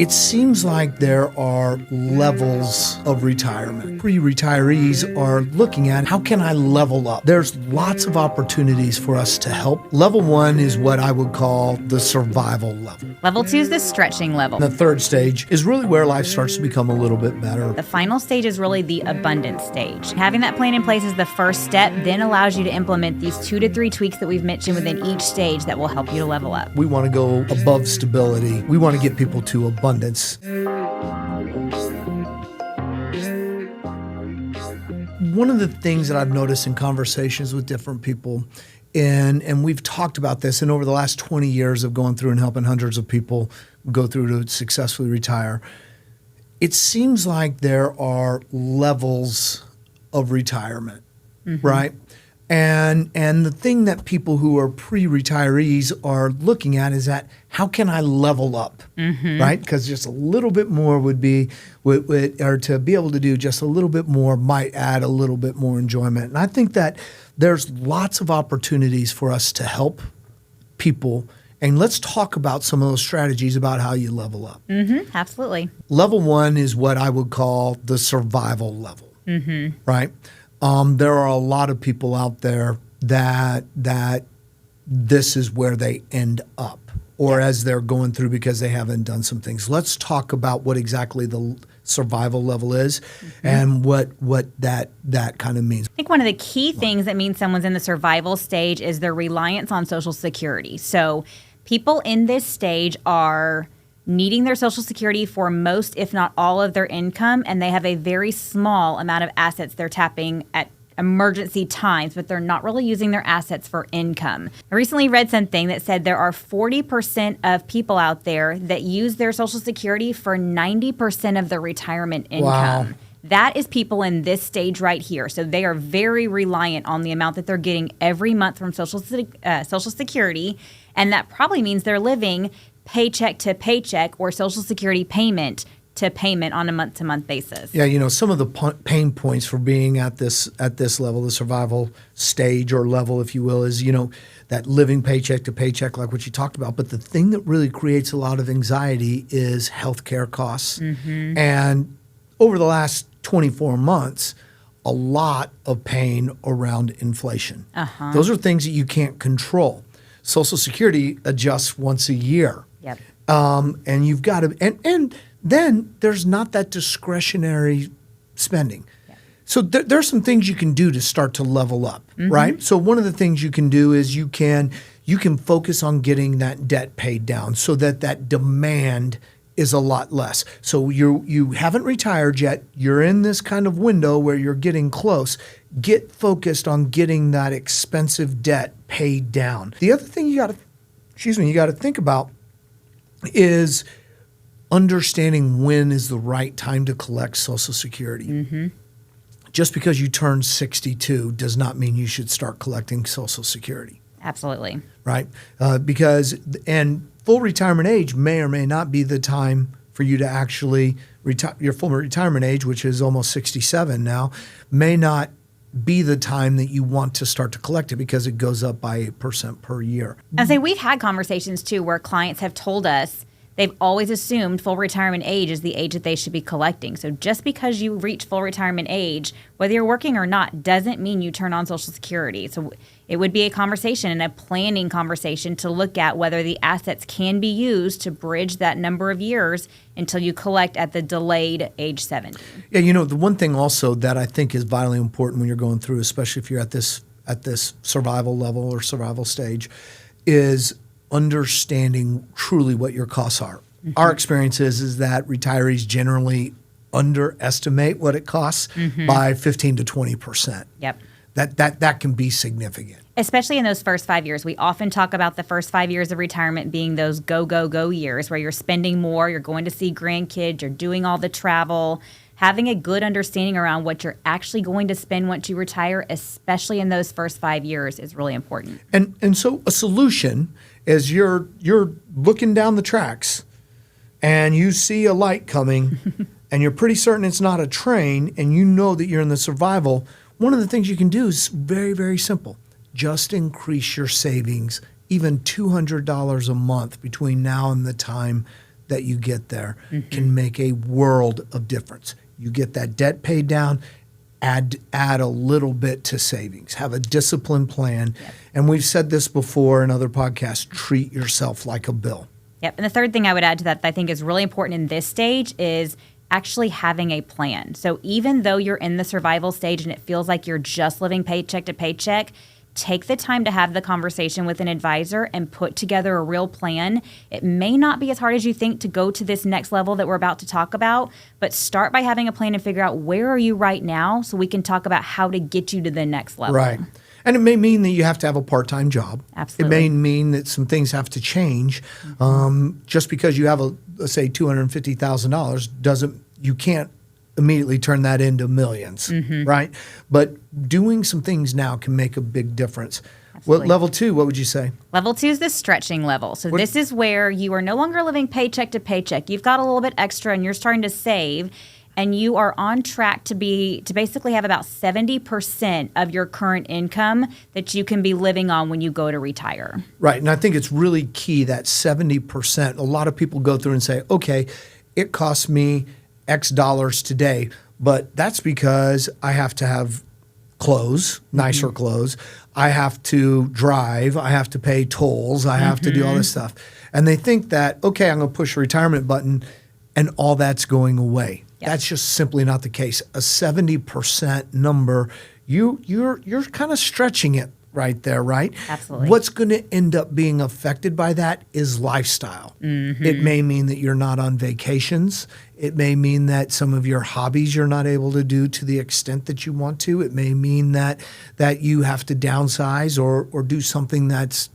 It seems like there are levels of retirement. Pre-retirees are looking at, how can I level up? There's lots of opportunities for us to help. Level 1 is what I would call the survival level. Level 2 is the stretching level. The third stage is really where life starts to become a little bit better. The final stage is really the abundance stage. Having that plan in place is the first step, then allows you to implement these 2 to 3 tweaks that we've mentioned within each stage that will help you to level up. We want to go above stability. We want to get people to abundance. One of the things that I've noticed in conversations with different people, and we've talked about this, and over the last 20 years of going through and helping hundreds of people go through to successfully retire, it seems like there are levels of retirement, right? And the thing that people who are pre-retirees are looking at is that, how can I level up, right? Because just a little bit more or to be able to do just a little bit more might add a little bit more enjoyment. And I think that there's lots of opportunities for us to help people. And let's talk about some of those strategies about how you level up. Absolutely. Level 1 is what I would call the survival level, right? There are a lot of people out there that this is where they end up, or as they're going through because they haven't done some things. Let's talk about what exactly the survival level is and what that kind of means. I think one of the key things that means someone's in the survival stage is their reliance on Social Security. So people in this stage are needing their Social Security for most, if not all, of their income, and they have a very small amount of assets they're tapping at emergency times, but they're not really using their assets for income. I recently read something that said there are 40% of people out there that use their Social Security for 90% of their retirement income. Wow. That is people in this stage right here. So they are very reliant on the amount that they're getting every month from Social Security, and that probably means they're living paycheck to paycheck or Social Security payment to payment on a month-to-month basis. Yeah, some of the pain points for being at this level, the survival stage or level, if you will, is, that living paycheck to paycheck, like what you talked about. But the thing that really creates a lot of anxiety is healthcare costs. And over the last 24 months, a lot of pain around inflation. Those are things that you can't control. Social Security adjusts once a year. Yep. And you've got to, and then there's not that discretionary spending. Yep. So there's some things you can do to start to level up, right? So one of the things you can do is you can focus on getting that debt paid down so that demand is a lot less. So you haven't retired yet. You're in this kind of window where you're getting close. Get focused on getting that expensive debt paid down. The other thing you got to think about is understanding when is the right time to collect Social Security. Just because you turn 62 does not mean you should start collecting Social Security. Absolutely. Right? Because full retirement age may or may not be the time for you to actually retire. Your full retirement age, which is almost 67 now, may not be the time that you want to start to collect it because it goes up by 8% per year. I say we've had conversations too where clients have told us they've always assumed full retirement age is the age that they should be collecting. So just because you reach full retirement age, whether you're working or not, doesn't mean you turn on Social Security. So it would be a conversation and a planning conversation to look at whether the assets can be used to bridge that number of years until you collect at the delayed age 70. Yeah, the one thing also that I think is vitally important when you're going through, especially if you're at this survival level or survival stage, is understanding truly what your costs are. Our experience is that retirees generally underestimate what it costs by 15 to 20%. Yep. That can be significant. Especially in those first 5 years. We often talk about the first 5 years of retirement being those go, go, go years where you're spending more, you're going to see grandkids, you're doing all the travel. Having a good understanding around what you're actually going to spend once you retire, especially in those first 5 years, is really important. And so a solution is you're looking down the tracks and you see a light coming and you're pretty certain it's not a train and you know that you're in the survival. One of the things you can do is very, very simple. Just increase your savings, even $200 a month between now and the time that you get there can make a world of difference. You get that debt paid down, add a little bit to savings, have a disciplined plan. Yep. And we've said this before in other podcasts, treat yourself like a bill. Yep. And the third thing I would add to that I think is really important in this stage is actually having a plan. So even though you're in the survival stage and it feels like you're just living paycheck to paycheck, take the time to have the conversation with an advisor and put together a real plan. It may not be as hard as you think to go to this next level that we're about to talk about, but start by having a plan and figure out where are you right now so we can talk about how to get you to the next level. Right. And it may mean that you have to have a part-time job. Absolutely. It may mean that some things have to change. Just because you have let's say $250,000 you can't immediately turn that into millions, right? But doing some things now can make a big difference. Absolutely. Level 2, what would you say? Level 2 is the stretching level. So this is where you are no longer living paycheck to paycheck. You've got a little bit extra and you're starting to save, and you are on track to basically have about 70% of your current income that you can be living on when you go to retire. Right, and I think it's really key, that 70%. A lot of people go through and say, okay, it costs me X dollars today, but that's because I have to have clothes, nicer clothes. I have to drive. I have to pay tolls. I have to do all this stuff. And they think that, okay, I'm going to push a retirement button and all that's going away. Yep. That's just simply not the case. A 70% number, you're kind of stretching it right there, right? Absolutely. What's going to end up being affected by that is lifestyle. It may mean that you're not on vacations. It may mean that some of your hobbies you're not able to do to the extent that you want to. It may mean that you have to downsize or do something that's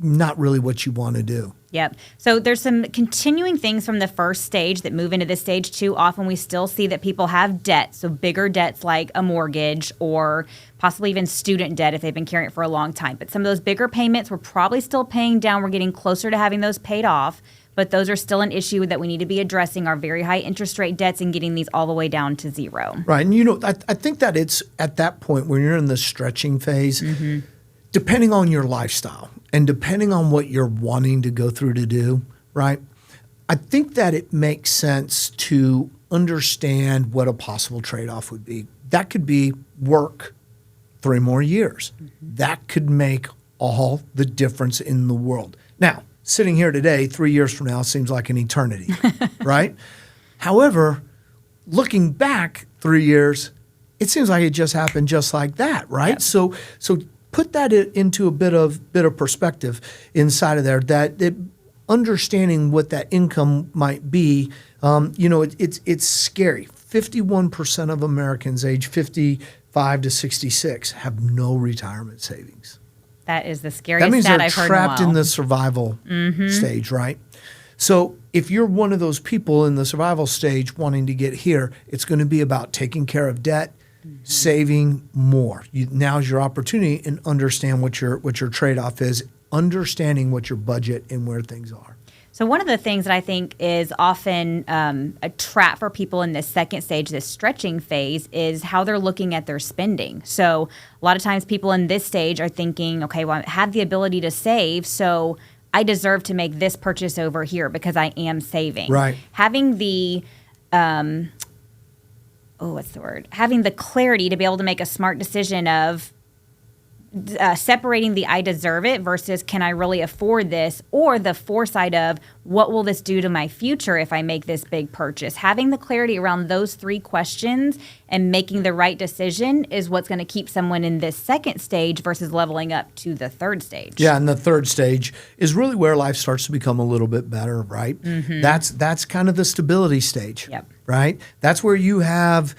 not really what you want to do. Yep. So there's some continuing things from the first stage that move into this stage too. Often we still see that people have debt, so bigger debts like a mortgage or possibly even student debt if they've been carrying it for a long time. But some of those bigger payments we're probably still paying down. We're getting closer to having those paid off, but those are still an issue that we need to be addressing, our very high interest rate debts and getting these all the way down to zero. Right. And I think that it's at that point when you're in the stretching phase, depending on your lifestyle and depending on what you're wanting to go through to do, right? I think that it makes sense to understand what a possible trade-off would be. That could be work 3 more years. That could make all the difference in the world. Now, sitting here today, 3 years from now seems like an eternity, right? However, looking back 3 years, it seems like it just happened just like that, right? Yep. So put that into a bit of perspective inside of there. That understanding what that income might be, it's scary. 51% of Americans age 55 to 66 have no retirement savings. That is the scariest That means stat they're I've heard trapped in a while. in the survival stage, right? So if you're one of those people in the survival stage wanting to get here, it's going to be about taking care of debt, saving more. Now's your opportunity, and understand what your trade-off is, understanding what your budget and where things are. So one of the things that I think is often a trap for people in this second stage, this stretching phase, is how they're looking at their spending. So a lot of times people in this stage are thinking, okay, well, I have the ability to save, so I deserve to make this purchase over here because I am saving. Right. Having the having the clarity to be able to make a smart decision of separating the I deserve it versus can I really afford this, or the foresight of what will this do to my future if I make this big purchase. Having the clarity around those 3 questions and making the right decision is what's going to keep someone in this second stage versus leveling up to the third stage. Yeah, and the third stage is really where life starts to become a little bit better, right? That's kind of the stability stage. Yep. Right? That's where you have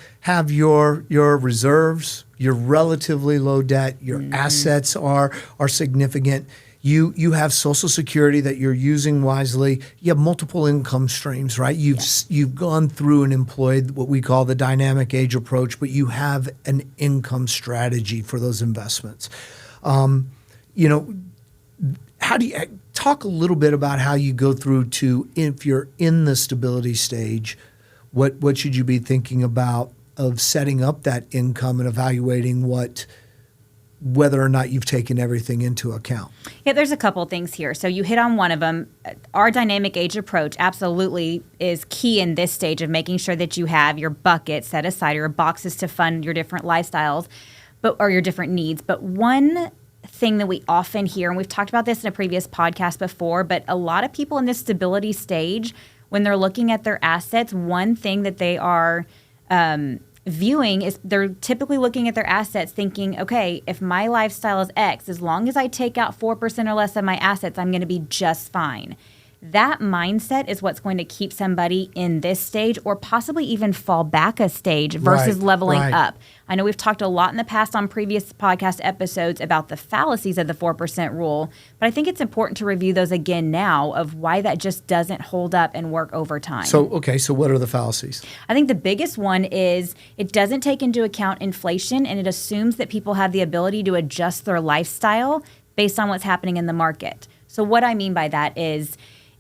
your reserves, your relatively low debt, your assets are significant. You have Social Security that you're using wisely. You have multiple income streams, right? You've gone through and employed what we call the dynamic age approach, but you have an income strategy for those investments. How do you talk a little bit about how you go through to, if you're in the stability stage, what should you be thinking about of setting up that income and evaluating what whether or not you've taken everything into account. Yeah, there's a couple things here. So you hit on one of them. Our dynamic age approach absolutely is key in this stage of making sure that you have your bucket set aside, your boxes to fund your different lifestyles, or your different needs. But one thing that we often hear, and we've talked about this in a previous podcast before, but a lot of people in this stability stage, when they're looking at their assets, one thing that they are viewing is they're typically looking at their assets thinking, okay, if my lifestyle is X, as long as I take out 4% or less of my assets, I'm going to be just fine. That mindset is what's going to keep somebody in this stage or possibly even fall back a stage versus leveling up. I know we've talked a lot in the past on previous podcast episodes about the fallacies of the 4% rule, but I think it's important to review those again now of why that just doesn't hold up and work over time. So what are the fallacies? I think the biggest one is it doesn't take into account inflation, and it assumes that people have the ability to adjust their lifestyle based on what's happening in the market. So what I mean by that is,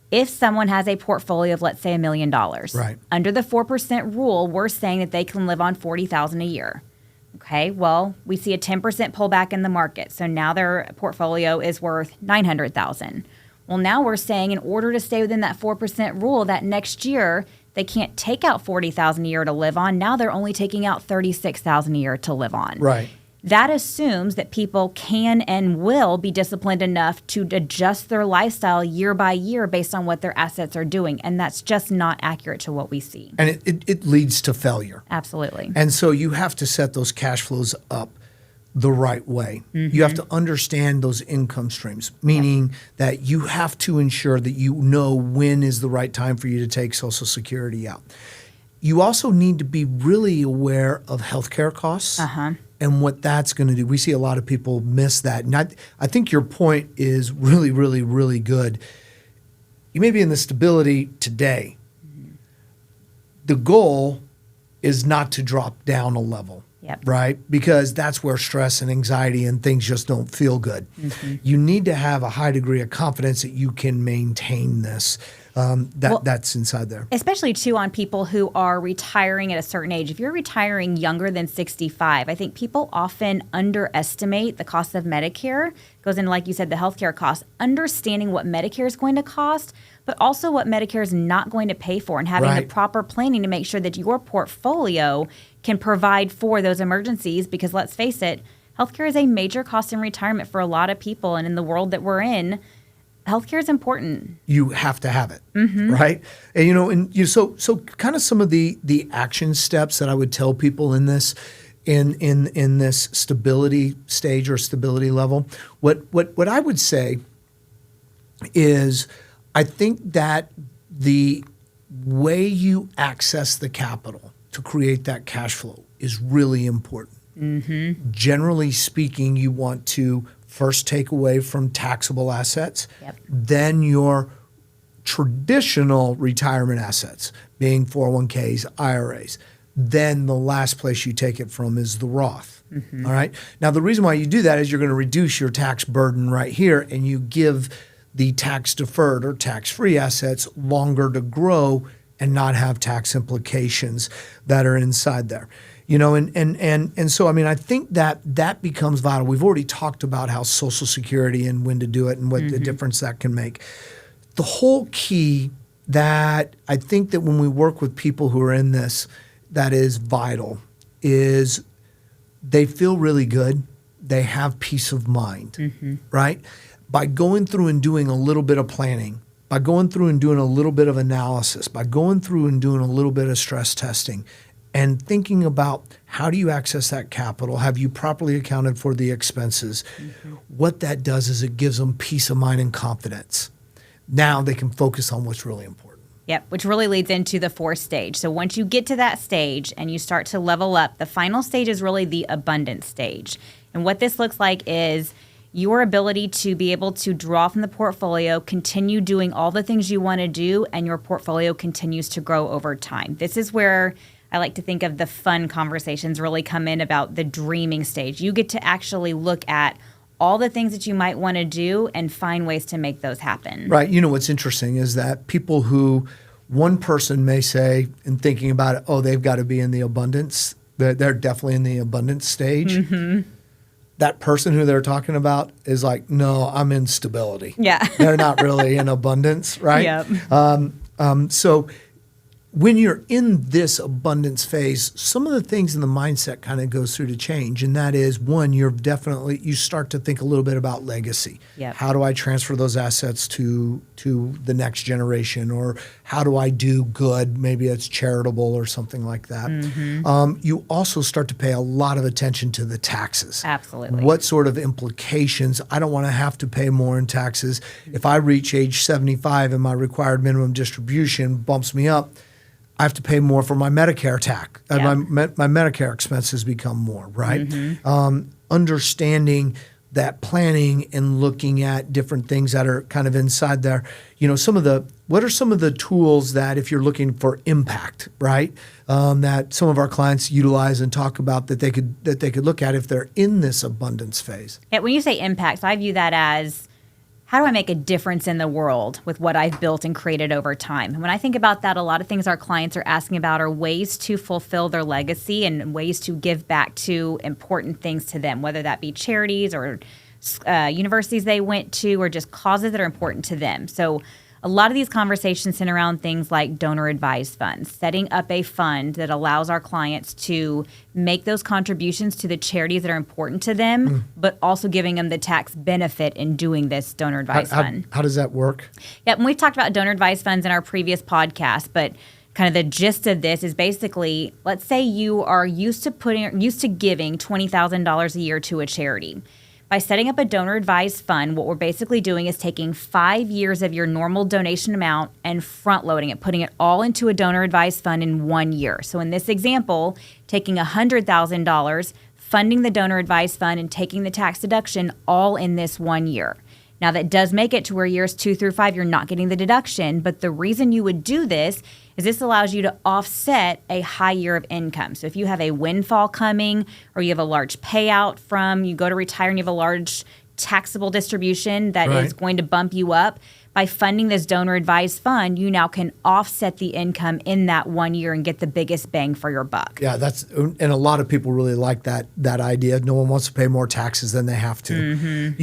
if someone has a portfolio of, let's say, $1 million, under the 4% rule, we're saying that they can live on $40,000 a year. Okay, well, we see a 10% pullback in the market, so now their portfolio is worth $900,000. Well, now we're saying in order to stay within that 4% rule, that next year they can't take out $40,000 a year to live on. Now they're only taking out $36,000 a year to live on. Right. That assumes that people can and will be disciplined enough to adjust their lifestyle year by year based on what their assets are doing. And that's just not accurate to what we see. And it leads to failure. Absolutely. And so you have to set those cash flows up the right way. Mm-hmm. You have to understand those income streams, meaning that you have to ensure that you know when is the right time for you to take Social Security out. You also need to be really aware of healthcare costs. And what that's going to do. We see a lot of people miss that. And I think your point is really, really, really good. You may be in the stability today. The goal is not to drop down a level, right? Because that's where stress and anxiety and things just don't feel good. You need to have a high degree of confidence that you can maintain this. That's inside there. Especially, too, on people who are retiring at a certain age. If you're retiring younger than 65, I think people often underestimate the cost of Medicare. Goes into, like you said, the healthcare costs. Understanding what Medicare is going to cost, but also what Medicare is not going to pay for, and having the proper planning to make sure that your portfolio can provide for those emergencies. Because let's face it, healthcare is a major cost in retirement for a lot of people. And in the world that we're in, healthcare is important. You have to have it, right? And so kind of some of the action steps that I would tell people in this stability stage or stability level. What I would say is, I think that the way you access the capital to create that cash flow is really important. Generally speaking, you want to first take away from taxable assets, then your traditional retirement assets, being 401ks, IRAs. Then the last place you take it from is the Roth. All right. Now, the reason why you do that is you're going to reduce your tax burden right here, and you give the tax deferred or tax-free assets longer to grow and not have tax implications that are inside there. And so, I mean, I think that becomes vital. We've already talked about how Social Security and when to do it and what the difference that can make. The whole key that I think that when we work with people who are in this, that is vital, is they feel really good. They have peace of mind, right? By going through and doing a little bit of planning, by going through and doing a little bit of analysis, by going through and doing a little bit of stress testing, and thinking about how do you access that capital? Have you properly accounted for the expenses? What that does is it gives them peace of mind and confidence. Now they can focus on what's really important. Yep, which really leads into the fourth stage. So once you get to that stage and you start to level up, the final stage is really the abundance stage. And what this looks like is your ability to be able to draw from the portfolio, continue doing all the things you want to do, and your portfolio continues to grow over time. This is where I like to think of the fun conversations really come in about the dreaming stage. You get to actually look at all the things that you might want to do and find ways to make those happen. Right. What's interesting is that people who one person may say in thinking about it, oh, they've got to be in the abundance. They're definitely in the abundance stage. that person who they're talking about is like, no, I'm in stability. Yeah. They're not really in abundance, right? Yep. So when you're in this abundance phase, some of the things in the mindset kind of goes through to change. And that is, one, you start to think a little bit about legacy. Yep. How do I transfer those assets to the next generation? Or how do I do good? Maybe it's charitable or something like that. You also start to pay a lot of attention to the taxes. Absolutely. What sort of implications? I don't want to have to pay more in taxes. If I reach age 75 and my required minimum distribution bumps me up, I have to pay more for my Medicare tax. Yep. My Medicare expenses become more, right? Understanding that planning and looking at different things that are kind of inside there. What are some of the tools that, if you're looking for impact, right, that some of our clients utilize and talk about that they could look at if they're in this abundance phase? Yeah, when you say impact, I view that as, how do I make a difference in the world with what I've built and created over time? And when I think about that, a lot of things our clients are asking about are ways to fulfill their legacy and ways to give back to important things to them, whether that be charities or universities they went to or just causes that are important to them. So a lot of these conversations center around things like donor advised funds, setting up a fund that allows our clients to make those contributions to the charities that are important to them, but also giving them the tax benefit in doing this donor advised fund. How does that work? Yeah, and we've talked about donor advised funds in our previous podcast, but kind of the gist of this is basically, let's say you are used to giving $20,000 a year to a charity. By setting up a donor advised fund, what we're basically doing is taking 5 years of your normal donation amount and front loading it, putting it all into a donor advised fund in 1 year. So in this example, taking $100,000, funding the donor advised fund and taking the tax deduction all in this 1 year. Now that does make it to where years 2 through 5, you're not getting the deduction, but the reason you would do this is this allows you to offset a high year of income. So if you have a windfall coming or you have a large payout you go to retire and you have a large taxable distribution that is going to bump you up, by funding this donor advised fund, you now can offset the income in that 1 year and get the biggest bang for your buck. Yeah, and a lot of people really like that idea. No one wants to pay more taxes than they have to.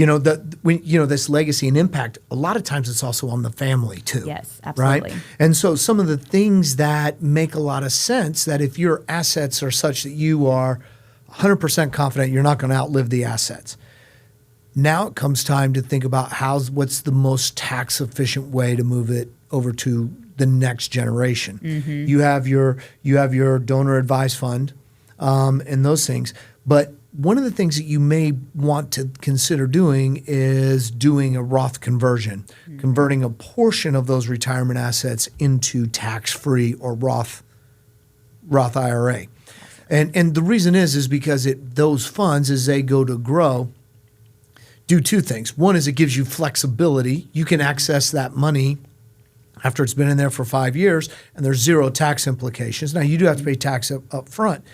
This legacy and impact, a lot of times it's also on the family too. Yes, absolutely. Right? And so some of the things that make a lot of sense, that if your assets are such that you are 100% confident you're not going to outlive the assets, now it comes time to think about what's the most tax efficient way to move it over to the next generation. You have your donor advised fund and those things, but one of the things that you may want to consider doing is doing a Roth conversion, converting a portion of those retirement assets into tax-free or Roth IRA. And the reason is because those funds, as they go to grow, do two things. One is it gives you flexibility. You can access that money after it's been in there for 5 years, and there's zero tax implications. Now, you do have to pay tax up front,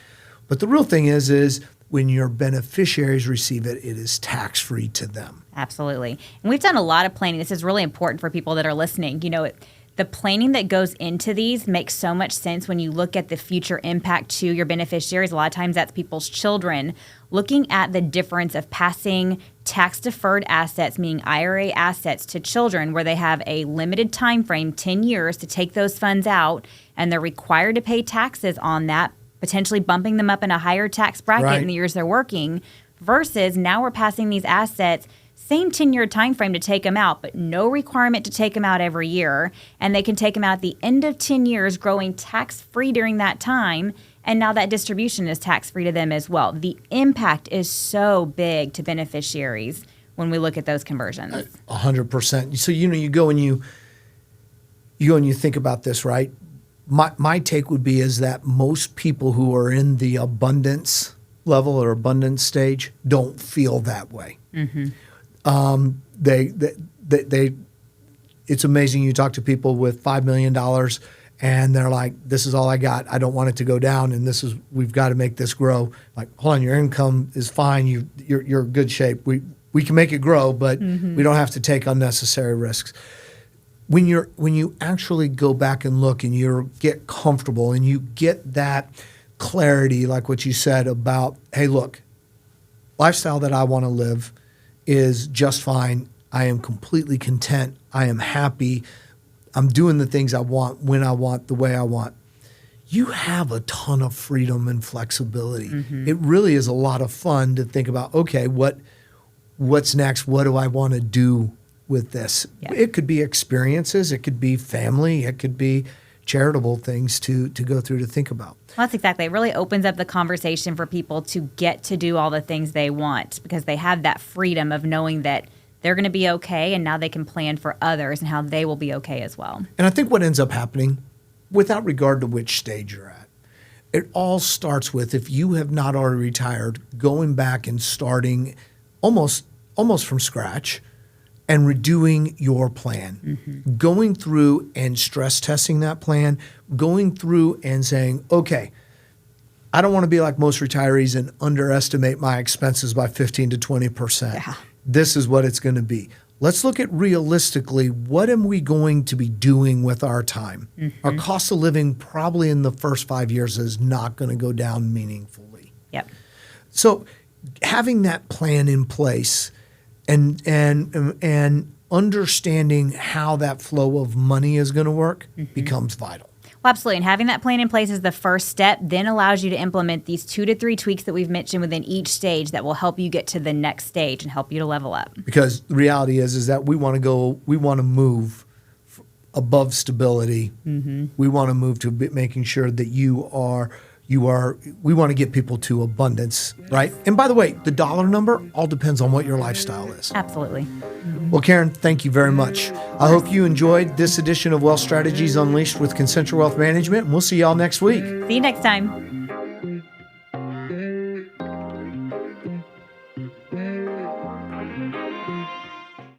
but the real thing is when your beneficiaries receive it, it is tax-free to them. Absolutely. And we've done a lot of planning. This is really important for people that are listening. The planning that goes into these makes so much sense when you look at the future impact to your beneficiaries. A lot of times that's people's children. Looking at the difference of passing tax-deferred assets, meaning IRA assets, to children where they have a limited time frame, 10 years, to take those funds out, and they're required to pay taxes on that, potentially bumping them up in a higher tax bracket in the years they're working, versus now we're passing these assets, same 10-year time frame to take them out, but no requirement to take them out every year. And they can take them out at the end of 10 years, growing tax-free during that time. And now that distribution is tax-free to them as well. The impact is so big to beneficiaries when we look at those conversions. 100%. So, you go and you think about this, right? My take would be is that most people who are in the abundance level or abundance stage don't feel that way. It's amazing. You talk to people with $5 million and they're like, this is all I got. I don't want it to go down. And we've got to make this grow. Like, hold on, your income is fine. You're in good shape. We can make it grow, but we don't have to take unnecessary risks. When you actually go back and look and you get comfortable and you get that clarity, like what you said about, hey, look, lifestyle that I want to live is just fine. I am completely content. I am happy. I'm doing the things I want, when I want, the way I want. You have a ton of freedom and flexibility. It really is a lot of fun to think about, okay, what's next? What do I want to do with this? Yeah. It could be experiences. It could be family. It could be charitable things to go through, to think about. Well, that's exactly. It really opens up the conversation for people to get to do all the things they want because they have that freedom of knowing that they're going to be okay, and now they can plan for others and how they will be okay as well. And I think what ends up happening, without regard to which stage you're at, it all starts with, if you have not already retired, going back and starting almost from scratch and redoing your plan, going through and stress testing that plan, going through and saying, okay, I don't want to be like most retirees and underestimate my expenses by 15 to 20%. Yeah. This is what it's going to be. Let's look at realistically, what am we going to be doing with our time? Our cost of living probably in the first 5 years is not going to go down meaningfully. Yep. So having that plan in place and understanding how that flow of money is going to work becomes vital. Well, absolutely. And having that plan in place is the first step, then allows you to implement these 2 to 3 tweaks that we've mentioned within each stage that will help you get to the next stage and help you to level up. Because the reality is that we want to move above stability. We want to move to making sure that we want to get people to abundance, right? And by the way, the dollar number all depends on what your lifestyle is. Absolutely. Well, Karen, thank you very much. I hope you enjoyed this edition of Wealth Strategies Unleashed with Concenture Wealth Management, and we'll see y'all next week. See you next time.